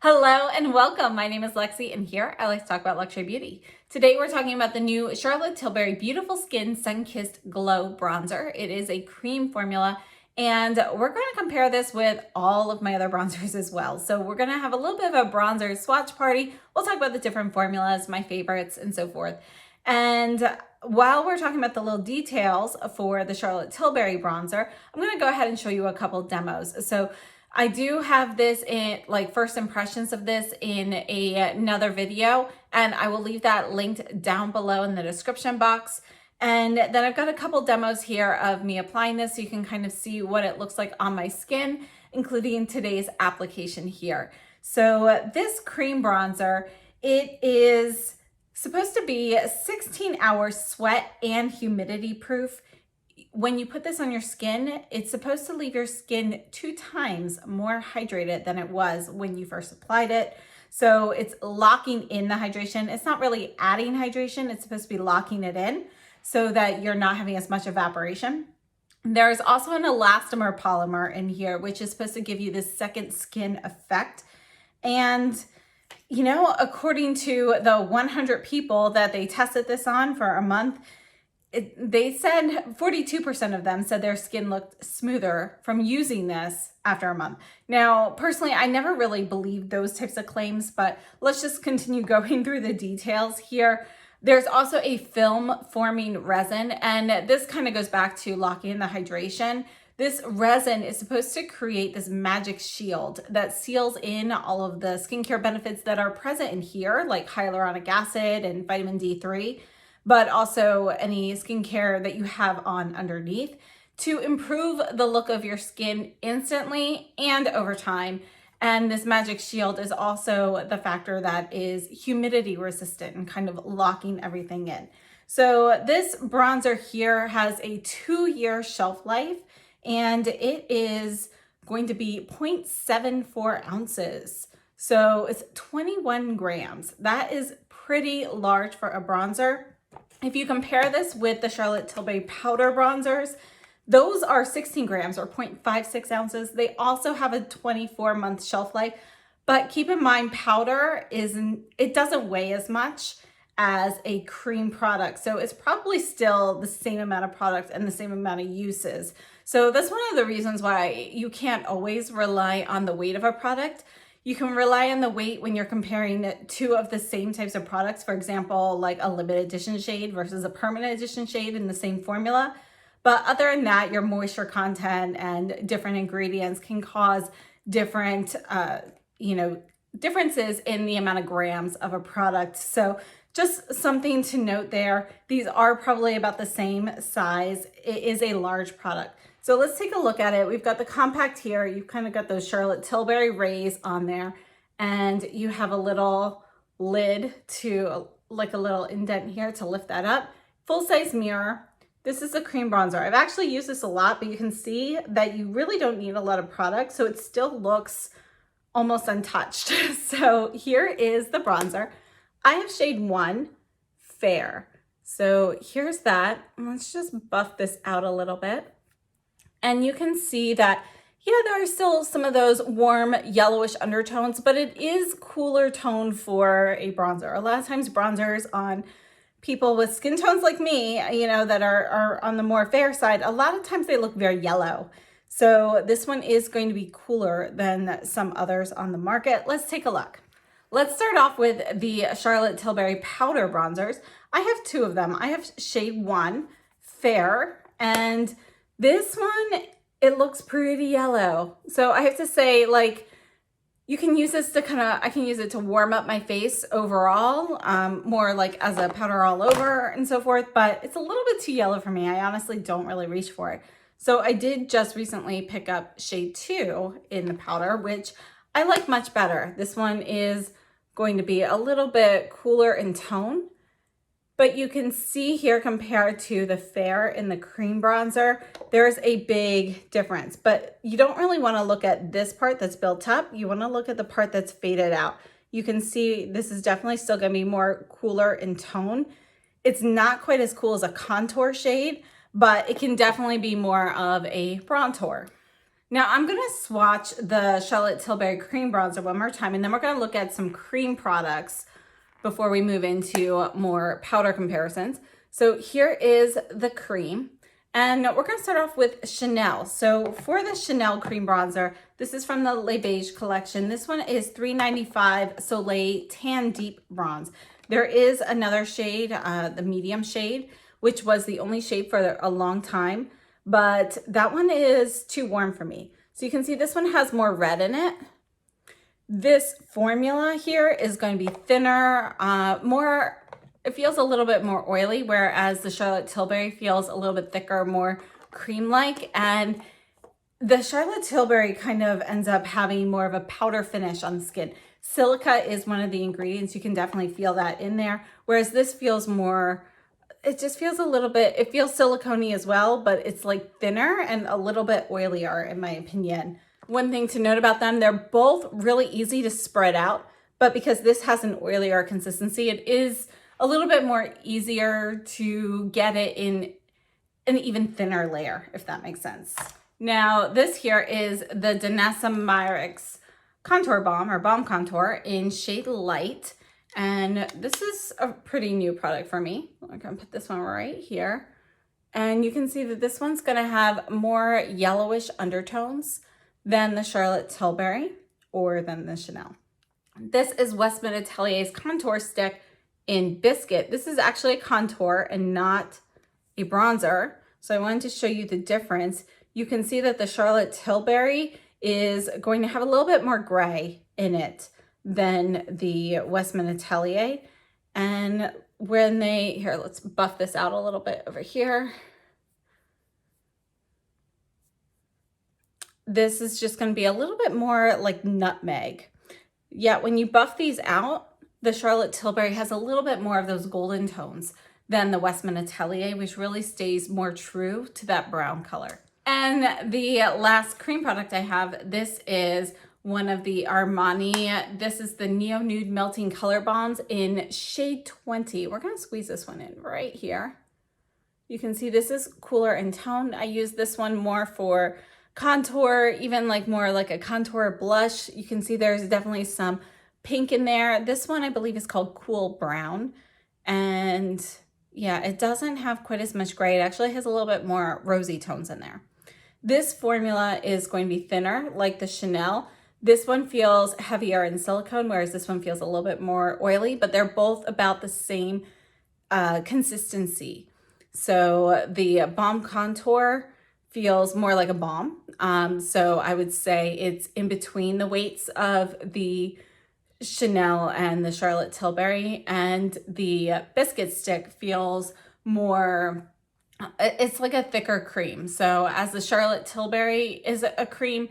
Hello and welcome. My name is Lexi and here I like to talk about luxury beauty. Today we're talking about the new Charlotte Tilbury Beautiful Skin Sun-Kissed Glow Bronzer. It is a cream formula and we're going to compare this with all of my other bronzers as well. So we're going to have a little bit of a bronzer swatch party. We'll talk about the different formulas, my favorites, and so forth. And while we're talking about the little details for the Charlotte Tilbury bronzer, I'm going to go ahead and show you a couple demos. So I do have this in like first impressions of this in another video, and I will leave that linked down below in the description box. And then I've got a couple demos here of me applying this so you can kind of see what it looks like on my skin, including today's application here. So this cream bronzer, it is supposed to be 16 hours sweat and humidity proof. When you put this on your skin, it's supposed to leave your skin 2 times more hydrated than it was when you first applied it. So it's locking in the hydration. It's not really adding hydration. It's supposed to be locking it in so that you're not having as much evaporation. There's also an elastomer polymer in here, which is supposed to give you this second skin effect. And you know, according to the 100 people that they tested this on for a month, they said 42% of them said their skin looked smoother from using this after a month. Now, personally, I never really believed those types of claims, but let's just continue going through the details here. There's also a film forming resin, and this kind of goes back to locking in the hydration. This resin is supposed to create this magic shield that seals in all of the skincare benefits that are present in here, like hyaluronic acid and vitamin D3. But also any skincare that you have on underneath to improve the look of your skin instantly and over time. And this magic shield is also the factor that is humidity resistant and kind of locking everything in. So this bronzer here has a 2-year shelf life, and it is going to be 0.74 ounces. So it's 21 grams. That is pretty large for a bronzer. If you compare this with the Charlotte Tilbury powder bronzers, those are 16 grams or 0.56 ounces. They also have a 24-month shelf life, but keep in mind powder it doesn't weigh as much as a cream product. So it's probably still the same amount of product and the same amount of uses. So that's one of the reasons why you can't always rely on the weight of a product. You can rely on the weight when you're comparing 2 of the same types of products. For example, like a limited edition shade versus a permanent edition shade in the same formula. But other than that, your moisture content and different ingredients can cause different, differences in the amount of grams of a product. So just something to note there. These are probably about the same size. It is a large product. So let's take a look at it. We've got the compact here. You've kind of got those Charlotte Tilbury rays on there, and you have a little lid to like a little indent here to lift that up. Full-size mirror. This is a cream bronzer. I've actually used this a lot, but you can see that you really don't need a lot of product, so it still looks almost untouched. So here is the bronzer. I have shade 1, Fair. So here's that. Let's just buff this out a little bit. And you can see that, yeah, there are still some of those warm yellowish undertones, but it is cooler tone for a bronzer. A lot of times bronzers on people with skin tones like me, you know, that are on the more fair side, a lot of times they look very yellow. So this one is going to be cooler than some others on the market. Let's take a look. Let's start off with the Charlotte Tilbury powder bronzers. I have 2 of them. I have shade 1, Fair, and this one, it looks pretty yellow. So I have to say, like, you can use this to I can use it to warm up my face overall, more like as a powder all over and so forth, but it's a little bit too yellow for me. I honestly don't really reach for it. So I did just recently pick up shade 2 in the powder, which I like much better. This one is going to be a little bit cooler in tone. But you can see here compared to the Fair in the cream bronzer, there's a big difference. But you don't really want to look at this part that's built up. You want to look at the part that's faded out. You can see this is definitely still going to be more cooler in tone. It's not quite as cool as a contour shade, but it can definitely be more of a bronzer. Now I'm going to swatch the Charlotte Tilbury cream bronzer one more time, and then we're going to look at some cream products before we move into more powder comparisons. So here is the cream, and we're going to start off with Chanel. So for the Chanel cream bronzer, this is from the Le Beige collection. This one is $3.95 Soleil Tan Deep Bronze. There is another shade, the medium shade, which was the only shade for a long time, but that one is too warm for me. So you can see this one has more red in it. This formula here is going to be thinner, it feels a little bit more oily, whereas the Charlotte Tilbury feels a little bit thicker, more cream-like. And the Charlotte Tilbury kind of ends up having more of a powder finish on the skin. Silica is one of the ingredients. You can definitely feel that in there. Whereas this feels more, it just feels a little bit, it feels silicone-y as well, but it's like thinner and a little bit oilier in my opinion. One thing to note about them, they're both really easy to spread out, but because this has an oilier consistency, it is a little bit more easier to get it in an even thinner layer, if that makes sense. Now, this here is the Danessa Myricks Contour Balm, or Balm Contour, in shade Light. And this is a pretty new product for me. I'm gonna put this one right here. And you can see that this one's gonna have more yellowish undertones than the Charlotte Tilbury or than the Chanel. This is Westman Atelier's Contour Stick in Biscuit. This is actually a contour and not a bronzer. So I wanted to show you the difference. You can see that the Charlotte Tilbury is going to have a little bit more gray in it than the Westman Atelier. And when here, let's buff this out a little bit over here. This is just going to be a little bit more like nutmeg. Yet when you buff these out, the Charlotte Tilbury has a little bit more of those golden tones than the Westman Atelier, which really stays more true to that brown color. And the last cream product I have, this is one of the Armani. This is the Neo Nude Melting Color Bombs in shade 20. We're going to squeeze this one in right here. You can see this is cooler in tone. I use this one more for contour, even like more like a contour blush. You can see there's definitely some pink in there. This one I believe is called Cool Brown. And yeah, it doesn't have quite as much gray. It actually has a little bit more rosy tones in there. This formula is going to be thinner like the Chanel. This one feels heavier in silicone, whereas this one feels a little bit more oily, but they're both about the same consistency. So the Balm Contour feels more like a balm. So I would say it's in between the weights of the Chanel and the Charlotte Tilbury, and the Biscuit Stick feels more, it's like a thicker cream. So as the Charlotte Tilbury is a cream,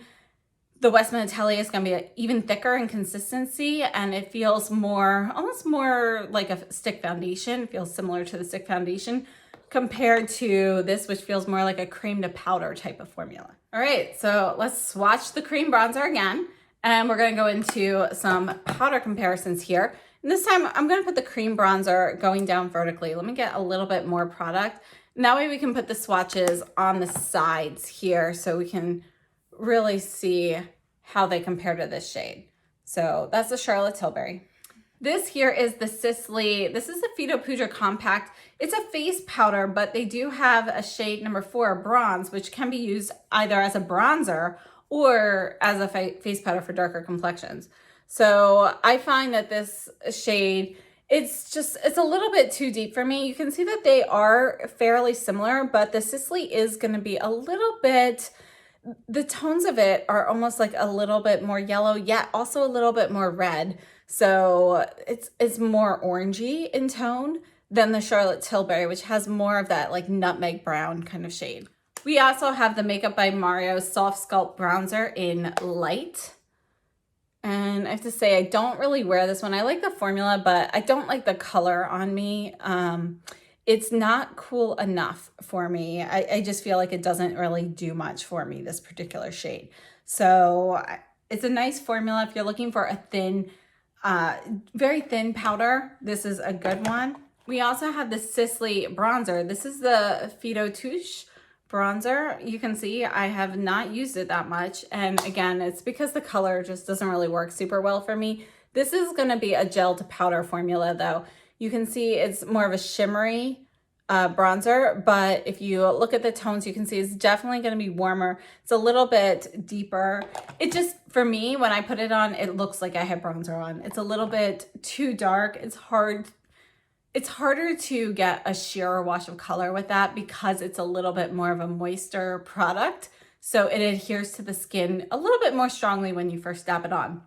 the Westman Atelier is going to be even thicker in consistency, and it feels more, almost more like a stick foundation. It feels similar to the stick foundation compared to this, which feels more like a cream to powder type of formula. All right, so let's swatch the cream bronzer again, and we're going to go into some powder comparisons here. And this time I'm going to put the cream bronzer going down vertically. Let me get a little bit more product. And that way we can put the swatches on the sides here so we can really see how they compare to this shade. So that's the Charlotte Tilbury. This here is the Sisley. This is the Phyto Poudre Compact. It's a face powder, but they do have a shade number 4, bronze, which can be used either as a bronzer or as a face powder for darker complexions. So I find that this shade, it's a little bit too deep for me. You can see that they are fairly similar, but the Sisley is going to be a little bit, the tones of it are almost like a little bit more yellow, yet also a little bit more red. So it's more orangey in tone than the Charlotte Tilbury, which has more of that like nutmeg brown kind of shade. We also have the Makeup by Mario Soft Sculpt Bronzer in Light. And I have to say, I don't really wear this one. I like the formula, but I don't like the color on me. It's not cool enough for me. I just feel like it doesn't really do much for me, this particular shade. So it's a nice formula. If you're looking for a thin, very thin powder, this is a good one. We also have the Sisley bronzer. This is the Phyto Touche bronzer. You can see I have not used it that much. And again, it's because the color just doesn't really work super well for me. This is going to be a gel to powder formula though. You can see it's more of a shimmery bronzer, but if you look at the tones, you can see it's definitely going to be warmer. It's a little bit deeper. It just, for me, when I put it on, it looks like I have bronzer on. It's a little bit too dark. It's harder to get a sheer wash of color with that because it's a little bit more of a moister product. So it adheres to the skin a little bit more strongly when you first dab it on.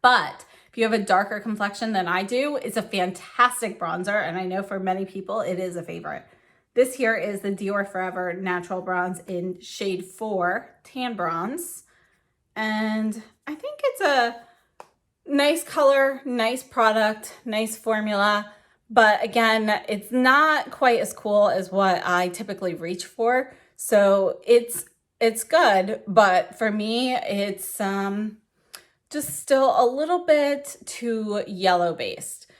But if you have a darker complexion than I do, it's a fantastic bronzer. And I know for many people, it is a favorite. This here is the Dior Forever Natural Bronze in shade 4, Tan Bronze. And I think it's a nice color, nice product, nice formula. But again, it's not quite as cool as what I typically reach for. So it's good, but for me, it's just still a little bit too yellow based.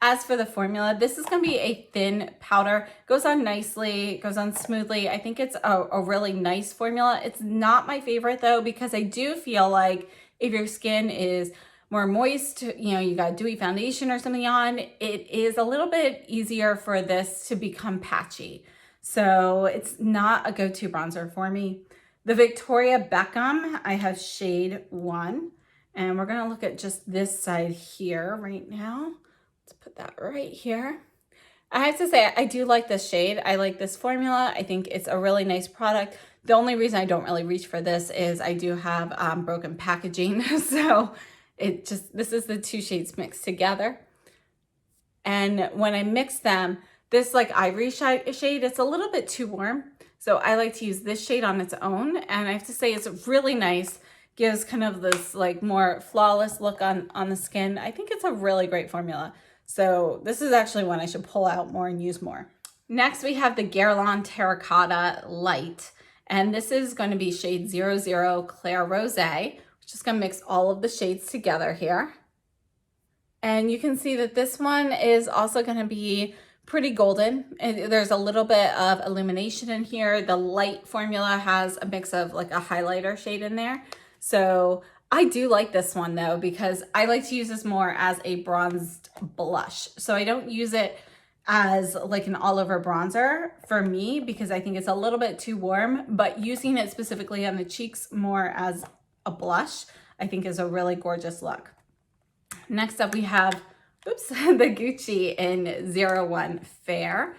As for the formula, this is going to be a thin powder. Goes on nicely, goes on smoothly. I think it's a really nice formula. It's not my favorite though, because I do feel like if your skin is more moist, you know, you got dewy foundation or something on, it is a little bit easier for this to become patchy. So it's not a go-to bronzer for me. The Victoria Beckham, I have shade 1, and we're gonna look at just this side here right now. Let's put that right here. I have to say, I do like this shade. I like this formula. I think it's a really nice product. The only reason I don't really reach for this is I do have broken packaging. So this is the 2 shades mixed together. And when I mix them, this like ivory shade, it's a little bit too warm. So I like to use this shade on its own. And I have to say it's really nice. Gives kind of this like more flawless look on the skin. I think it's a really great formula. So this is actually one I should pull out more and use more. Next, we have the Guerlain Terracotta Light. And this is going to be shade 00 Claire Rosé. Just gonna mix all of the shades together here. And you can see that this one is also gonna be pretty golden. There's a little bit of illumination in here. The light formula has a mix of like a highlighter shade in there. So I do like this one though, because I like to use this more as a bronzed blush. So I don't use it as like an all over bronzer for me, because I think it's a little bit too warm, but using it specifically on the cheeks more as a blush, I think is a really gorgeous look. Next up we have, the Gucci in 01 Fair.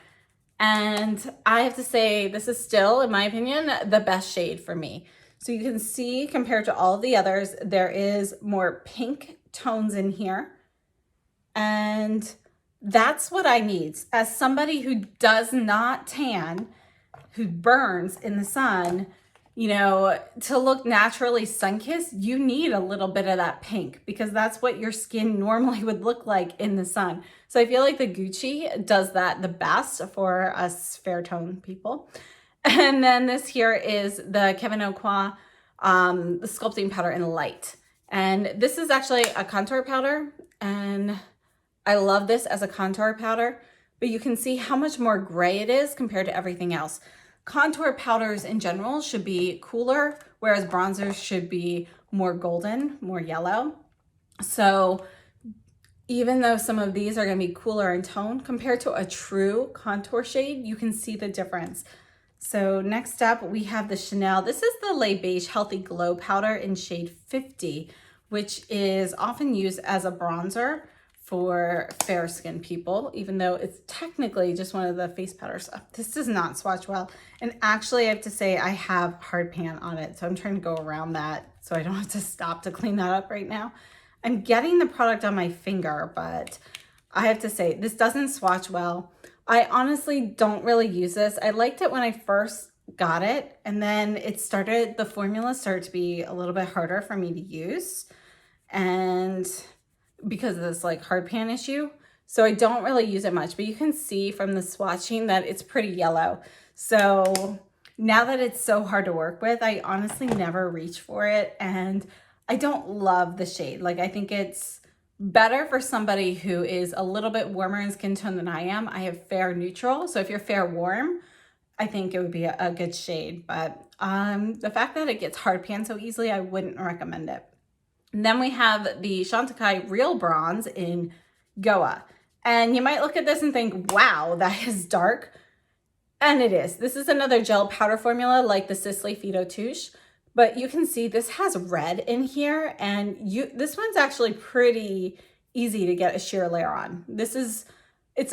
And I have to say, this is still, in my opinion, the best shade for me. So you can see compared to all the others, there is more pink tones in here. And that's what I need. As somebody who does not tan, who burns in the sun, you know, to look naturally sun-kissed, you need a little bit of that pink because that's what your skin normally would look like in the sun. So I feel like the Gucci does that the best for us fair tone people. And then this here is the Kevin Aucoin, the sculpting powder in light. And this is actually a contour powder, and I love this as a contour powder, but you can see how much more gray it is compared to everything else. Contour powders in general should be cooler, whereas bronzers should be more golden, more yellow. So even though some of these are going to be cooler in tone compared to a true contour shade, you can see the difference. So next up we have the Chanel. This is the Le Beige Healthy Glow Powder in shade 50, which is often used as a bronzer for fair skinned people, even though it's technically just one of the face powders. This does not swatch well. And actually I have to say I have hard pan on it. So I'm trying to go around that so I don't have to stop to clean that up right now. I'm getting the product on my finger, but I have to say this doesn't swatch well. I honestly don't really use this. I liked it when I first got it, and then the formula started to be a little bit harder for me to use. And because of this like hard pan issue. So I don't really use it much, but you can see from the swatching that it's pretty yellow. So now that it's so hard to work with, I honestly never reach for it. And I don't love the shade. Like I think it's better for somebody who is a little bit warmer in skin tone than I am. I have fair neutral. So if you're fair warm, I think it would be a good shade, but the fact that it gets hard pan so easily, I wouldn't recommend it. And then we have the Chantecaille Real Bronze in Goa. And you might look at this and think, wow, that is dark. And it is. This is another gel powder formula like the Sisley Fido Touche. But you can see this has red in here, and this one's actually pretty easy to get a sheer layer on. It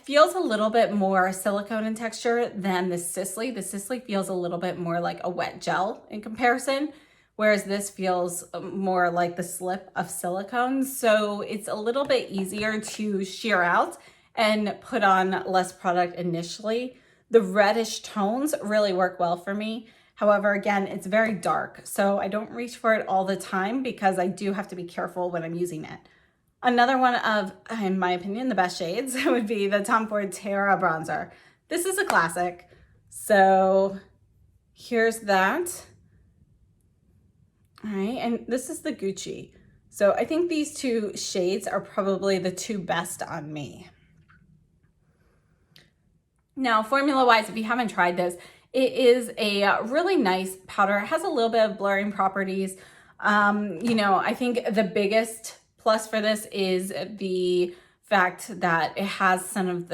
feels a little bit more silicone in texture than the Sisley. The Sisley feels a little bit more like a wet gel in comparison, whereas this feels more like the slip of silicone. So it's a little bit easier to sheer out and put on less product initially. The reddish tones really work well for me. However, again, it's very dark, so I don't reach for it all the time because I do have to be careful when I'm using it. Another one of, in my opinion, the best shades would be the Tom Ford Terra bronzer. This is a classic. So here's that. All right, and this is the Gucci. So I think these two shades are probably the two best on me. Now, formula-wise, if you haven't tried this, it is a really nice powder. It has a little bit of blurring properties. I think the biggest plus for this is the fact that it has some of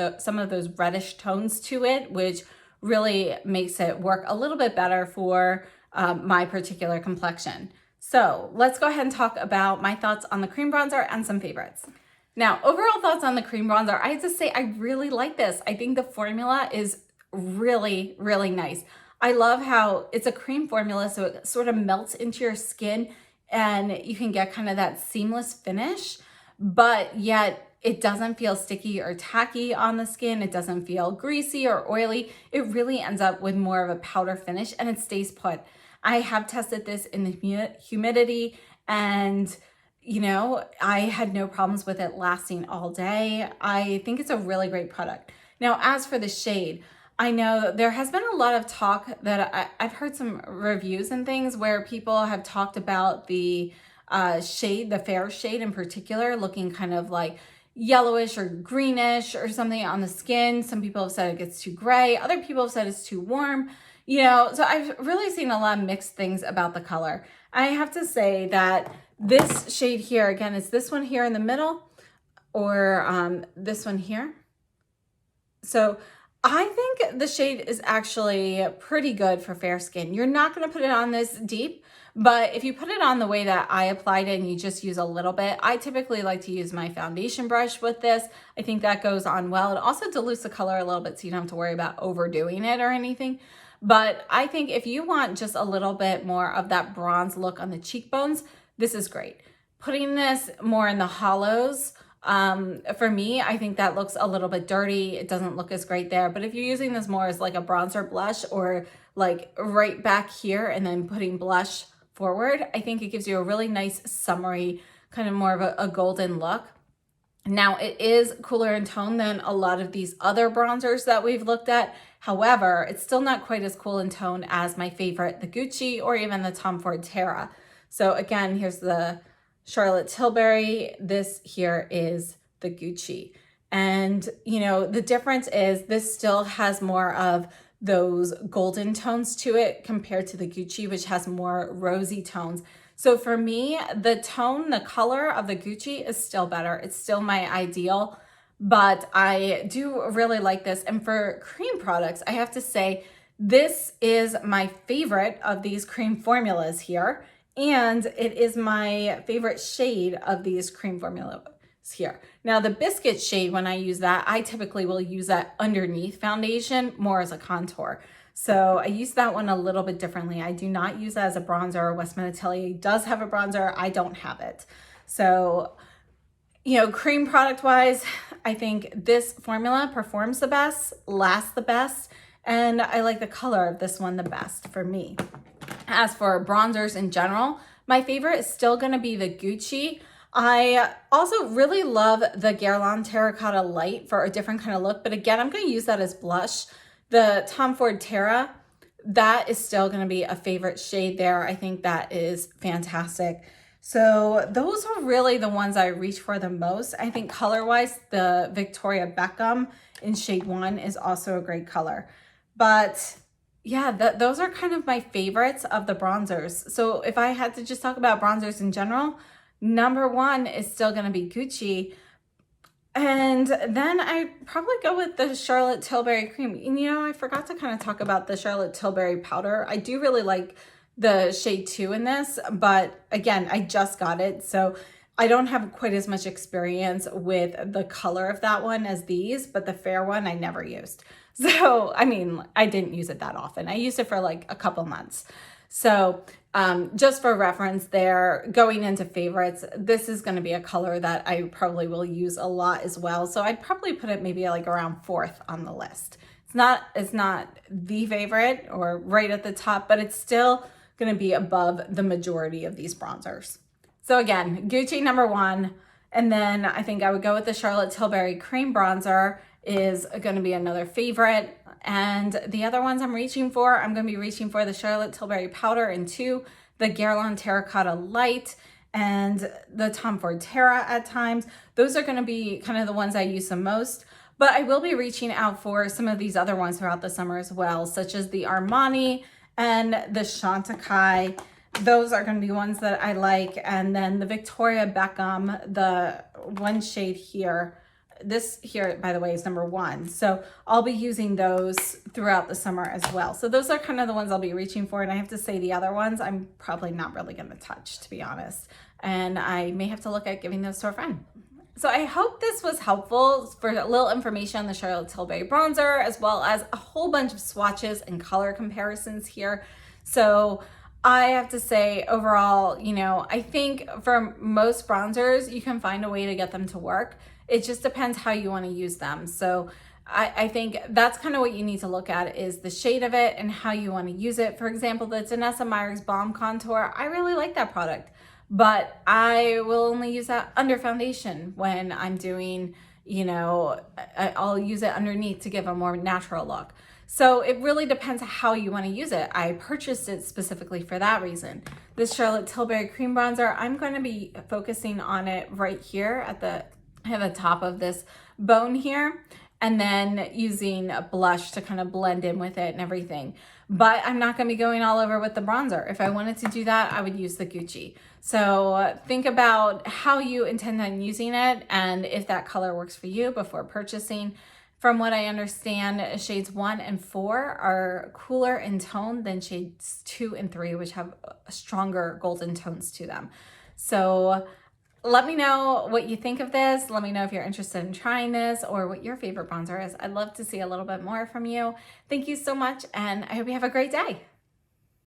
those reddish tones to it, which really makes it work a little bit better for my particular complexion. So let's go ahead and talk about my thoughts on the cream bronzer and some favorites. Now, overall thoughts on the cream bronzer, I have to say I really like this. I think the formula is really, really nice. I love how it's a cream formula, so it sort of melts into your skin and you can get kind of that seamless finish, but yet it doesn't feel sticky or tacky on the skin. It doesn't feel greasy or oily. It really ends up with more of a powder finish and it stays put. I have tested this in the humidity and I had no problems with it lasting all day. I think it's a really great product. Now, as for the shade, I know there has been a lot of talk that I've heard some reviews and things where people have talked about the shade, the fair shade in particular, looking kind of like yellowish or greenish or something on the skin. Some people have said it gets too gray. Other people have said it's too warm. So I've really seen a lot of mixed things about the color. I have to say that this shade here, again, it's this one here in the middle or this one here. So I think the shade is actually pretty good for fair skin. You're not going to put it on this deep, but if you put it on the way that I applied it and you just use a little bit, I typically like to use my foundation brush with this. I think that goes on well. It also dilutes the color a little bit so you don't have to worry about overdoing it or anything. But I think if you want just a little bit more of that bronze look on the cheekbones, this is great. Putting this more in the hollows, for me, I think that looks a little bit dirty. It doesn't look as great there. But if you're using this more as like a bronzer blush or like right back here and then putting blush forward, I think it gives you a really nice summery, kind of more of a golden look. Now, it is cooler in tone than a lot of these other bronzers that we've looked at. However, it's still not quite as cool in tone as my favorite, the Gucci or even the Tom Ford Terra. So again, here's the Charlotte Tilbury. This here is the Gucci. And, the difference is this still has more of those golden tones to it compared to the Gucci, which has more rosy tones. So for me, the color of the Gucci is still better. It's still my ideal, but I do really like this. And for cream products, I have to say, this is my favorite of these cream formulas here. And it is my favorite shade of these cream formulas here. Now the biscuit shade, when I use that, I typically will use that underneath foundation more as a contour. So I use that one a little bit differently. I do not use that as a bronzer. Westman Atelier does have a bronzer. I don't have it. So, cream product wise, I think this formula performs the best, lasts the best, and I like the color of this one the best for me. As for bronzers in general, my favorite is still going to be the Gucci. I also really love the Guerlain Terracotta Light for a different kind of look, but again, I'm going to use that as blush. The Tom Ford Terra, that is still going to be a favorite shade there. I think that is fantastic. So those are really the ones I reach for the most. I think color-wise, the Victoria Beckham in shade 1 is also a great color. But yeah, those are kind of my favorites of the bronzers. So if I had to just talk about bronzers in general, number one is still going to be Gucci. And then I'd probably go with the Charlotte Tilbury cream. And you know, I forgot to kind of talk about the Charlotte Tilbury powder. I do really like the shade 2 in this, but again, I just got it, so I don't have quite as much experience with the color of that one as these, but the fair one I never used. So, I mean, I didn't use it that often. I used it for like a couple months. So just for reference there, going into favorites, this is going to be a color that I probably will use a lot as well. So I'd probably put it maybe like around 4th on the list. It's not the favorite or right at the top, but it's still going to be above the majority of these bronzers. So again, Gucci number 1. And then I think I would go with the Charlotte Tilbury cream bronzer is going to be another favorite. And the other ones I'm reaching for, I'm going to be reaching for the Charlotte Tilbury powder in 2, the Guerlain terracotta light, and the Tom Ford Terra at times. Those are going to be kind of the ones I use the most. But I will be reaching out for some of these other ones throughout the summer as well, such as the Armani and the Chantecaille. Those are going to be ones that I like. And then the Victoria Beckham, the one shade here. This here, by the way, is number 1. So I'll be using those throughout the summer as well. So those are kind of the ones I'll be reaching for. And I have to say the other ones, I'm probably not really going to touch, to be honest. And I may have to look at giving those to a friend. So I hope this was helpful for a little information on the Charlotte Tilbury bronzer, as well as a whole bunch of swatches and color comparisons here. So I have to say overall, you know, I think for most bronzers, you can find a way to get them to work. It just depends how you want to use them. So I think that's kind of what you need to look at is the shade of it and how you want to use it. For example, the Danessa Myricks Balm Contour, I really like that product, but I will only use that under foundation when I'm doing, you know, I'll use it underneath to give a more natural look. So it really depends how you want to use it. I purchased it specifically for that reason. This Charlotte Tilbury cream bronzer, I'm going to be focusing on it right here at the top of this bone here, and then using a blush to kind of blend in with it and everything. But I'm not going to be going all over with the bronzer. If I wanted to do that, I would use the Gucci. So think about how you intend on using it and if that color works for you before purchasing. From what I understand, shades 1 and 4 are cooler in tone than shades 2 and 3, which have stronger golden tones to them. So let me know what you think of this. Let me know if you're interested in trying this or what your favorite bronzer is. I'd love to see a little bit more from you. Thank you so much, and I hope you have a great day.